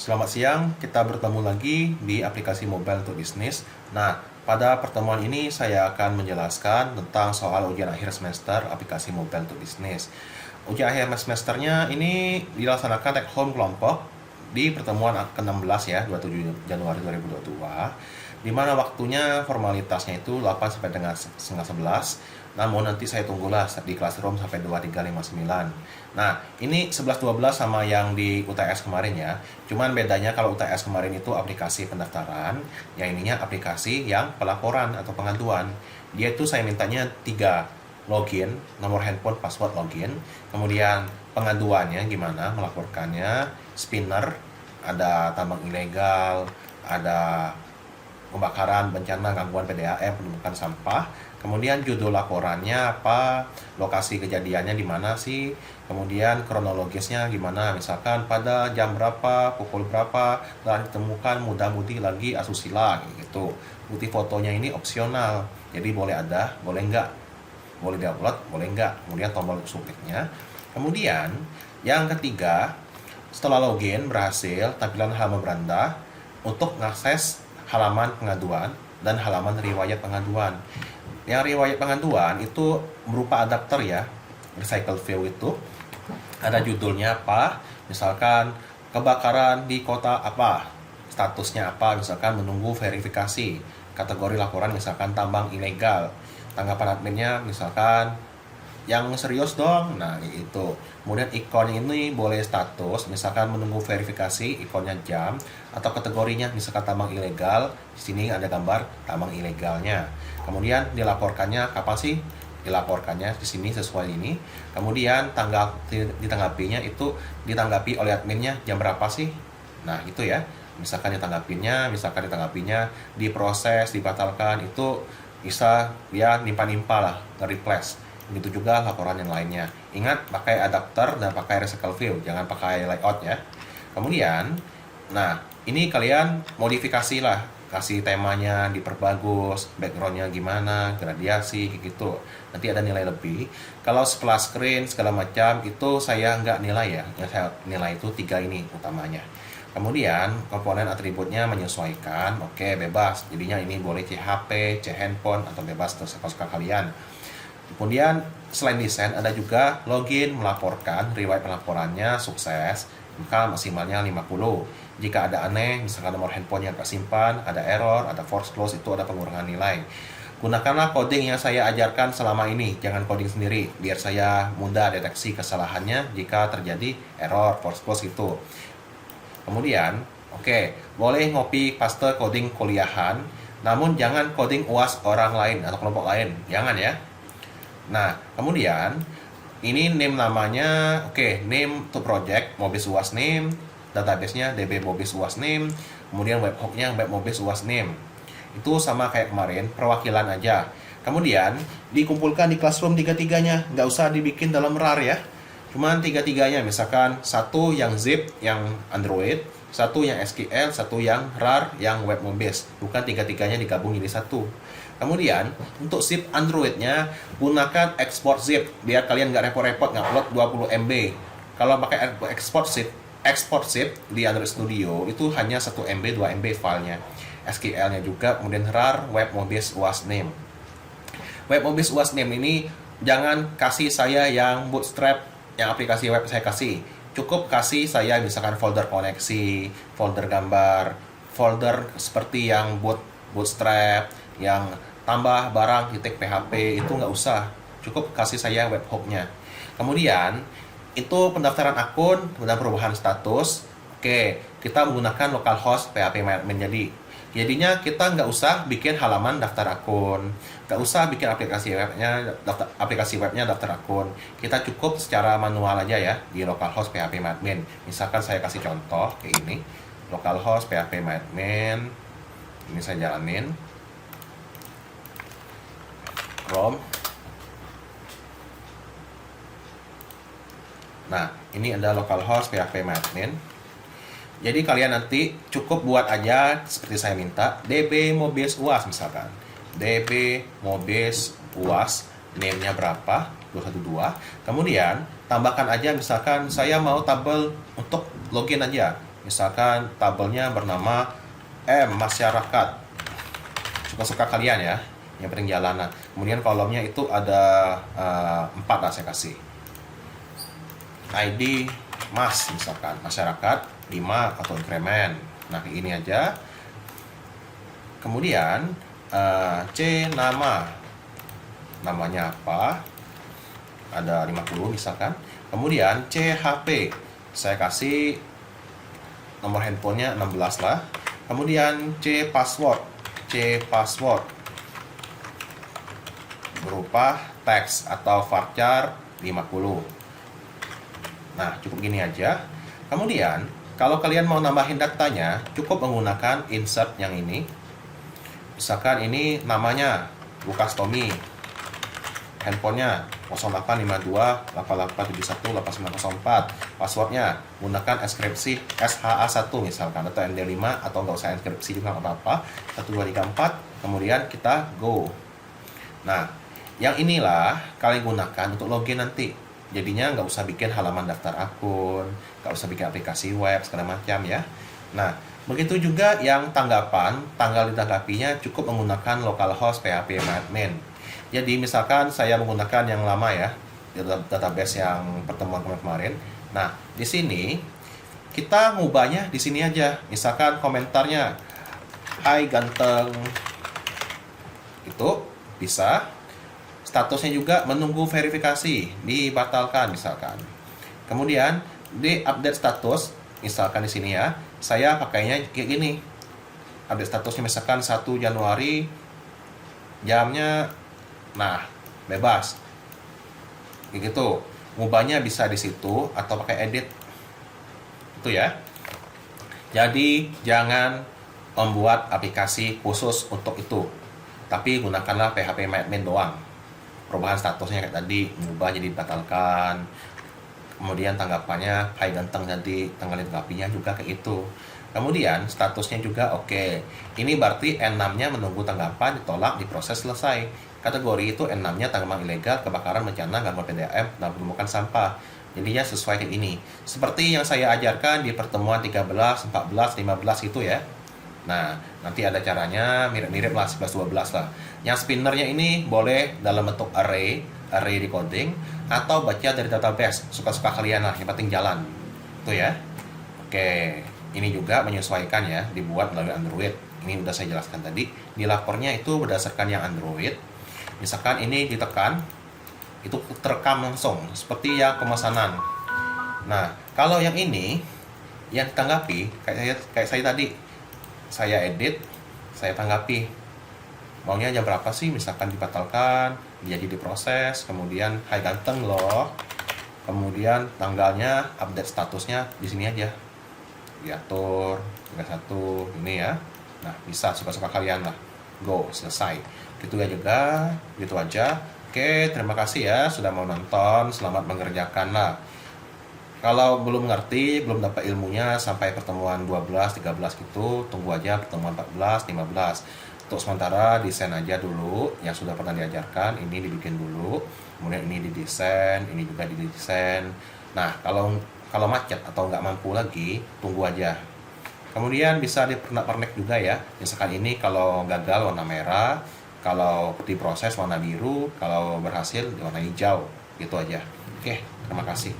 Selamat siang, kita bertemu lagi di aplikasi mobile untuk bisnis. Nah, pada pertemuan ini saya akan menjelaskan tentang soal ujian akhir semester aplikasi mobile untuk bisnis. Ujian akhir semesternya ini dilaksanakan take home kelompok di pertemuan ke-16 ya, 27 Januari 2022, di mana waktunya formalitasnya itu 8 sampai dengan setengah 11. Namun nanti saya tunggulah di classroom sampai 23.59. Nah, ini 11.12 sama yang di UTS kemarin ya. Cuman bedanya kalau UTS kemarin itu aplikasi pendaftaran, yang ininya aplikasi yang pelaporan atau pengaduan. Dia itu saya mintanya 3: login, nomor handphone, password login, kemudian pengaduannya gimana, melaporkannya, spinner, ada tambang ilegal, ada pembakaran, bencana, gangguan PDAM, penumpukan sampah, kemudian judul laporannya apa, lokasi kejadiannya di mana sih, kemudian kronologisnya gimana, misalkan pada jam berapa, pukul berapa, telah ditemukan muda-mudi lagi asusila gitu. Bukti fotonya ini opsional, jadi boleh ada, boleh enggak, boleh diupload, boleh enggak, kemudian tombol submitnya. Kemudian yang ketiga, setelah login berhasil, tampilan halaman beranda untuk mengakses halaman pengaduan dan halaman riwayat pengaduan. Yang riwayat pengaduan itu berupa adapter ya, recycle view itu. Ada judulnya apa, misalkan kebakaran di kota apa, statusnya apa, misalkan menunggu verifikasi, kategori laporan misalkan tambang ilegal, tanggapan adminnya misalkan yang serius dong, nah itu. Kemudian ikon ini boleh status, misalkan menunggu verifikasi, ikonnya jam, atau kategorinya misalkan tambang ilegal, di sini ada gambar tambang ilegalnya. Kemudian dilaporkannya kapan sih? Dilaporkannya di sini sesuai ini. Kemudian ditanggapinya itu ditanggapi oleh adminnya jam berapa sih? Nah itu ya. Misalkan ditanggapinya diproses, dibatalkan, itu bisa ya nimpa-nimpa lah, nge-replace. Begitu juga laporan yang lainnya. Ingat, pakai adapter dan pakai recycle view, jangan pakai layout ya. Kemudian, nah ini kalian modifikasi lah, kasih temanya diperbagus, backgroundnya gimana, gradiasi gitu. Nanti ada nilai lebih. Kalau splash screen segala macam itu saya nggak nilai ya, yang saya nilai itu 3 ini utamanya. Kemudian komponen atributnya menyesuaikan, oke bebas. Jadinya ini boleh CHP, C handphone atau bebas terserah kalian. Kemudian selain desain ada juga login, melaporkan, riwayat pelaporannya sukses, maka maksimalnya 50. Jika ada aneh, misalkan nomor handphone yang simpan, ada error, ada force close, itu ada pengurangan nilai. Gunakanlah coding yang saya ajarkan selama ini, jangan coding sendiri, biar saya mudah deteksi kesalahannya jika terjadi error, force close itu. Kemudian, boleh ngopi paste coding kuliahan, namun jangan coding UAS orang lain atau kelompok lain, jangan ya. Nah, kemudian ini name namanya, name to project, Mobis UAS name, database-nya DB Mobis UAS name, kemudian webhook-nya web Mobis UAS name. Itu sama kayak kemarin, perwakilan aja. Kemudian dikumpulkan di classroom tiga-tiganya, nggak usah dibikin dalam RAR ya. Cuman tiga-tiganya, misalkan satu yang zip, yang Android, satu yang SQL, satu yang RAR, yang web Mobis. Bukan tiga-tiganya digabung jadi satu. Kemudian untuk zip Androidnya gunakan export zip biar kalian nggak repot-repot ngupload 20 MB. Kalau pakai export zip di Android Studio itu hanya 1 MB 2 MB filenya. SQL-nya juga, kemudian RAR web Mobis UAS name. Web Mobis UAS name ini jangan kasih saya yang bootstrap, yang aplikasi web saya kasih. Cukup kasih saya misalkan folder koneksi, folder gambar, folder seperti yang bootstrap, yang tambah barang .php itu nggak usah, cukup kasih saya webhook-nya. Kemudian itu pendaftaran akun dan perubahan status. Kita menggunakan localhost PHP admin, jadinya kita nggak usah bikin halaman daftar akun, nggak usah bikin aplikasi webnya daftar akun. Kita cukup secara manual aja ya di localhost PHP admin. Misalkan saya kasih contoh kayak ini, localhost PHP admin, ini saya jalanin Chrome. Nah, ini ada localhost PHP admin. Jadi kalian nanti cukup buat aja seperti saya minta, DB Mobis UAS misalkan. DB Mobis UAS, name-nya berapa? 212. Kemudian tambahkan aja misalkan saya mau tabel untuk login aja. Misalkan tabelnya bernama M masyarakat, suka-suka kalian ya, yang penting jalan. Nah, kemudian kolomnya itu ada 4 lah saya kasih. ID Mas, misalkan masyarakat 5 atau increment. Nah, kayak ini aja. Kemudian C namanya apa, ada 50 misalkan. Kemudian C HP, saya kasih nomor handphonenya 16 lah. Kemudian C password berupa teks atau varchar 50. Nah, cukup gini aja. Kemudian kalau kalian mau nambahin datanya, cukup menggunakan insert yang ini. Misalkan ini namanya Lukas Tommy, handphonenya 085288718904, passwordnya gunakan inskripsi SHA1 misalkan, atau ND5, atau nggak usah inskripsi juga nggak apa-apa, 1234, kemudian kita go. Nah, yang inilah kalian gunakan untuk login nanti. Jadinya nggak usah bikin halaman daftar akun, nggak usah bikin aplikasi web segala macam ya. Nah, begitu juga yang tanggapan, tanggal ditanggapinya cukup menggunakan localhost PHP admin. Jadi misalkan saya menggunakan yang lama ya, database yang pertemuan kemarin. Nah, di sini kita ngubahnya di sini aja. Misalkan komentarnya, "Hai ganteng." Itu bisa. Statusnya juga menunggu verifikasi, dibatalkan misalkan. Kemudian di update status, misalkan di sini ya, saya pakainya kayak gini. Update statusnya misalkan 1 Januari, jamnya, nah, bebas. Kayak gitu. Ngubahnya bisa di situ atau pakai edit. Itu ya. Jadi jangan membuat aplikasi khusus untuk itu. Tapi gunakanlah PHP admin doang. Perubahan statusnya kayak tadi, mengubah jadi batalkan. Kemudian tanggapannya hai ganteng, jadi tanggal ditanggapinya juga kayak itu. Kemudian statusnya juga oke. Ini berarti N6-nya menunggu tanggapan, ditolak, diproses, selesai. Kategori itu N6-nya tanggapan ilegal, kebakaran, bencana, gangguan PDAM, dan menemukan sampah. Jadinya sesuai kayak ini. Seperti yang saya ajarkan di pertemuan 13, 14, 15 itu ya. Nah, nanti ada caranya mirip-mirip lah, 11-12 lah. Yang spinnernya ini boleh dalam bentuk array decoding, atau baca dari database, suka-suka kalian lah, yang penting jalan. Itu ya. Oke, ini juga menyesuaikan ya, dibuat melalui Android. Ini udah saya jelaskan tadi. Di lapornya itu berdasarkan yang Android. Misalkan ini ditekan, itu terekam langsung, seperti yang pemesanan. Nah, kalau yang ini, yang ditanggapi, kayak saya tadi, saya edit, saya tanggapi. Maunya jam berapa sih? Misalkan dibatalkan, jadi diproses, kemudian hai ganteng loh. Kemudian tanggalnya, update statusnya di sini aja. Diatur 31 ini ya. Nah, bisa suka-suka kalian lah. Go, selesai. Gitu juga, gitu aja. Oke, terima kasih ya sudah mau nonton. Selamat mengerjakan lah. Kalau belum ngerti, belum dapat ilmunya sampai pertemuan 12, 13 gitu, tunggu aja pertemuan 14, 15. Untuk sementara desain aja dulu yang sudah pernah diajarkan, ini dibikin dulu, kemudian ini didesain, ini juga didesain. Nah, kalau macet atau nggak mampu lagi, tunggu aja. Kemudian bisa dipernak-pernik juga ya. Misalkan ini kalau gagal warna merah, kalau diproses warna biru, kalau berhasil warna hijau, gitu aja. Oke, terima kasih.